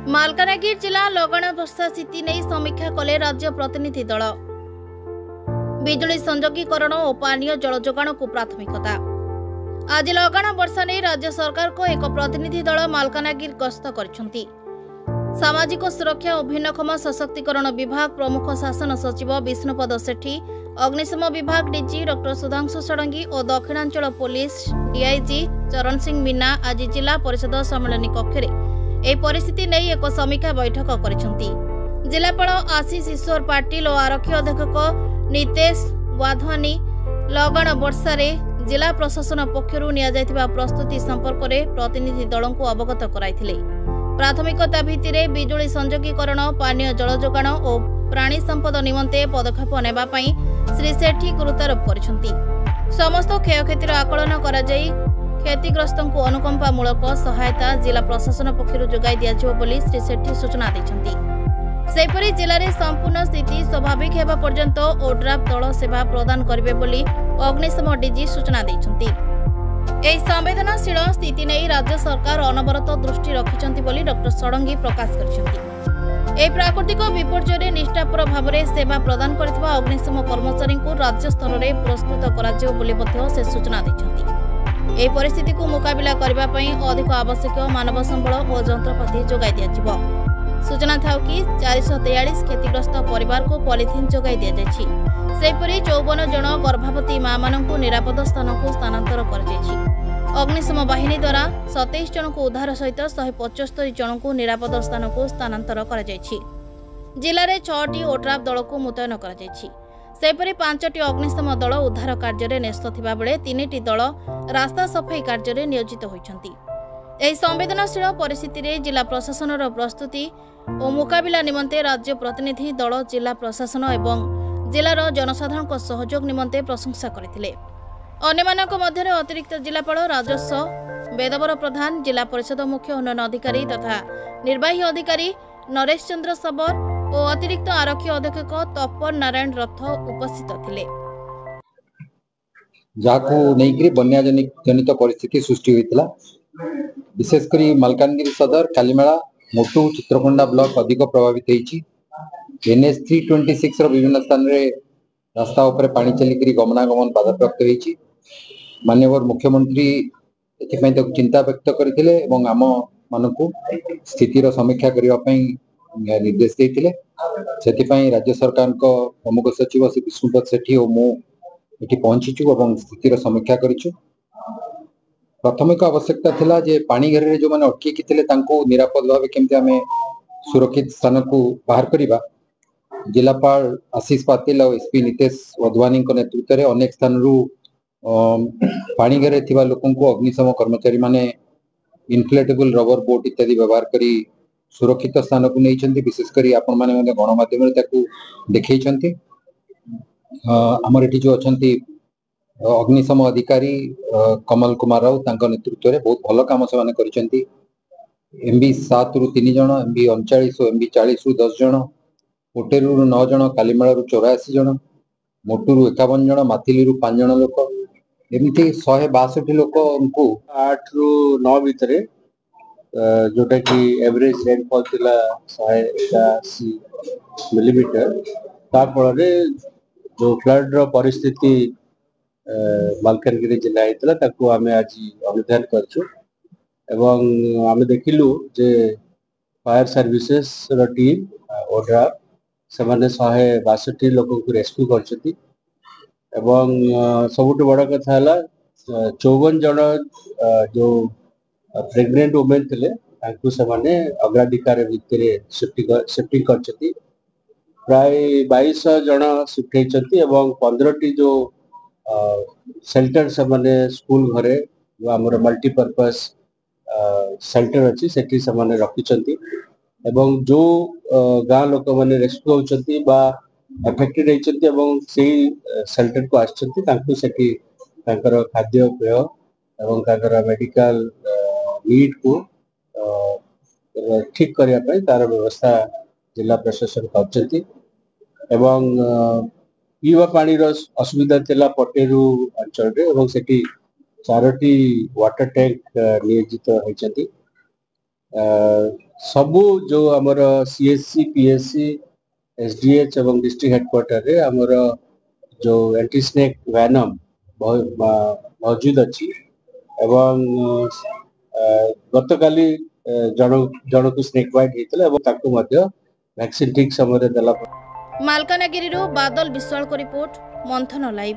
मालकानगिरी जिला लगाण वर्षा स्थिति नहीं समीक्षा कले राज्य प्रतिनिधि दल। बिजुली संयोगीकरण और पानीय जल जोगाण को प्राथमिकता। आज लगाण वर्षा नहीं राज्य सरकार को एक प्रतिनिधि दल मालकानगिरी गस्त करछंती। सामाजिक सुरक्षा और भिन्नक्षम सशक्तिकरण विभाग प्रमुख शासन सचिव विष्णुपद सेठी, अग्निशम विभाग डीजी डॉ सुधांशु षडंगी और दक्षिणांचल पुलिस डीआईजी चरण सिंह मीना आज जिला परिषद सम्मेलन कक्ष में परिस्थिति नहीं एक समीक्षा बैठक करिसेंती। जिलापाल आशीष ईश्वर पाटिल और आरक्षी अधीक्षक नितेश वाधवानी लगाण वर्षा रे जिला प्रशासन पक्षरु निया जायतिबा प्रस्तुति संपर्क में प्रतिनिधि दल को अवगत कराइथिले। प्राथमिकता भित्तिरे बिजुली संयोगीकरण, पानीय जल जोगाण और प्राणी संपद निमंते पदक्षेप नेबा पई श्री सेठी गुरुत्वारोप करिसेंती। समस्त क्षयक्षतिर आकलन करा जाई क्षतिग्रस्तों को अनुकंपामूलक सहायता जिला प्रशासन पक्षरु जोगाई दियाजिबो बोली श्री सेठी सूचना दैछंती। सेपरि जिले में संपूर्ण स्थिति स्वाभाविक हेबा पर्यंत ओड्राफ दल सेवा प्रदान करिवे बोली अग्निशम डीजी सूचना दैछंती। एही संवेदनशील स्थिति नहीं राज्य सरकार अनवरत दृष्टि रखिछंती बोली डॉ षडंगी प्रकाश करिसेंती। एही प्राकृतिक विपर्यय निष्ठापर भाव में सेवा प्रदान करथिबा अग्निशम कर्मचारी को राज्य स्तर में पुरस्कृत कराजिबो बोली मध्य से सूचना दैछंती। एही परिस्थिति को मुकाबिला करबा पई अधिक आवश्यक मानव संबल और यंत्रपाति जोगाई दियाजिबो। सूचना था कि 443 क्षतिग्रस्त परिवार को पॉलिथिन जोगाई दिया जायछि। सेहिपरि 54 जन गर्भवती मां मानकु निरापद स्थान को स्थानांतर कर जायछि। अग्निशम बाहिनी द्वारा 27 जन को उद्धार सहित 175 जन को निरापद स्थान को स्थानांतर कर जायछि। जिले में 6टी ओड्राफ दल को मुतयन कर जायछि। सेहिपरि 5टी अग्निशम दल उद्धार कार्य न्यस्त थिबा बेले 3टी दल रास्ता सफाई कार्य नियोजित होइछन्ति। एही संवेदनशील परिस्थिति रे जिला प्रशासन प्रस्तुति और मुकाबिला निमंते राज्य प्रतिनिधि दल जिला प्रशासन एवं जिलार जनसाधारण सहयोग निमंते प्रशंसा करथिले। अन्यमानक मध्यरे अतिरिक्त जिलापाल राजस्व वेदवर प्रधान, जिला परिषद मुख्य उन्नयन अधिकारी तथा निर्वाही अधिकारी नरेश चंद्र सबर और अतिरिक्त आरक्षी अधीक्षक तपर नारायण रथ उपस्थित थिले। जाको नेइकरी बन्या जनित परिस्थिति सृष्टि होइतला। विशेषकर मालकानगिरी सदर, कालीमेला, मोटू, चित्रकोंडा ब्लॉक अधिक प्रभावित होइछि। NH 326 विभिन्न स्थान रे रास्ता उपरे पानी चलिकरी गमनागमन बाधाप्राप्त होइछि। माननीय मुख्यमंत्री एथिपई तक चिंता व्यक्त करथिले एवं आम मानकु स्थितिर समीक्षा करिवा पई निर्देश देथिले। सेथिपई राज्य सरकार को प्रमुख सचिव श्री विष्णुपद सेठी और मु एठी पहुंचीछु एवं स्थितिर समीक्षा करिछु। प्राथमिक आवश्यकता थिला जे पानी घेर रे जो माने अटकी किथिले तांको निरापद भाव केमते हमें सुरक्षित स्थान को बाहर करिबा। जिलापाल आशीष पाटिल और एसपी नितेश वाधवानी नेतृत्व में अनेक स्थान पानी घेरे थिबा लोकन को अग्निशम कर्मचारी माने इनफ्लेटेबल रबर बोट इत्यादि व्यवहार करी सुरक्षित स्थान को नहीं। विशेषकर आपण माने गणमाध्यम देखते आमर एठी जो अछंती अग्निशम अधिकारी कमल कुमार राव तांका नेतृत्व में बहुत भल काम से करिसेंती। MB 7 रु 3 जन, MB 39 और MB 40 रु 10 जन, कोटेरु 9 जन, कालीमेला 84 जन, मोटू 51 जन, माथिली 5 जन लोक, एमती 162 लोक उनको 8 रु 9 भितर जोटा कि एवरेज रेनफॉल थिला 181 मिलीमीटर। ता फल जो फ्लड रो परिस्थिति मालकानगिरी जिला होता ताकू आम आज अनुधान करछु एवं आम देखिलु जे फायर सर्विसेस रो टीम ओड्रा से माने 162 लोक को रेस्क्यू करछथि एवं सबुठ बड़ कथा हला 54 जन जो प्रेग्नेंट वुमेन थिले ताकू से माने अग्राधिकार भितर शिफ्टिंग करछथि। प्राय 2200 जन शिफ्ट होइछथि एवं 15टी जो शेल्टर से माने स्कूल घरे जो हमर मल्टीपर्पस शेल्टर अच्छी सेठी से माने रखिछथि एवं जो गाँ लोक माने रेस्क्यू होछथि बा अफेक्टेड होइछथि एवं सेही शेल्टर को आछथि तांकु सेठी तांकर खाद्य पेय एवं तांकर मेडिकल नीड को ठीक करिया पई तार व्यवस्था जिला प्रशासन करछथि एवं पीवा पानी असुविधा थिला पटेरू अंचल रे एवं सेठी 4टी वाटर टैंक नियोजित होइछथि। सबू जो आमर सीएससी पीएससी एसडीएच एवं डिस्ट्रिक्ट हेडक्वार्टर रे आमर जो एंटी स्नेक वैनम मौजूद अच्छी एवं गतकाली जन को स्नेक बाइट होता है ताकू मध्य वैक्सीन ठीक समय देला। मालकानगिरी बादल विश्वाल को रिपोर्ट मंथन लाइव।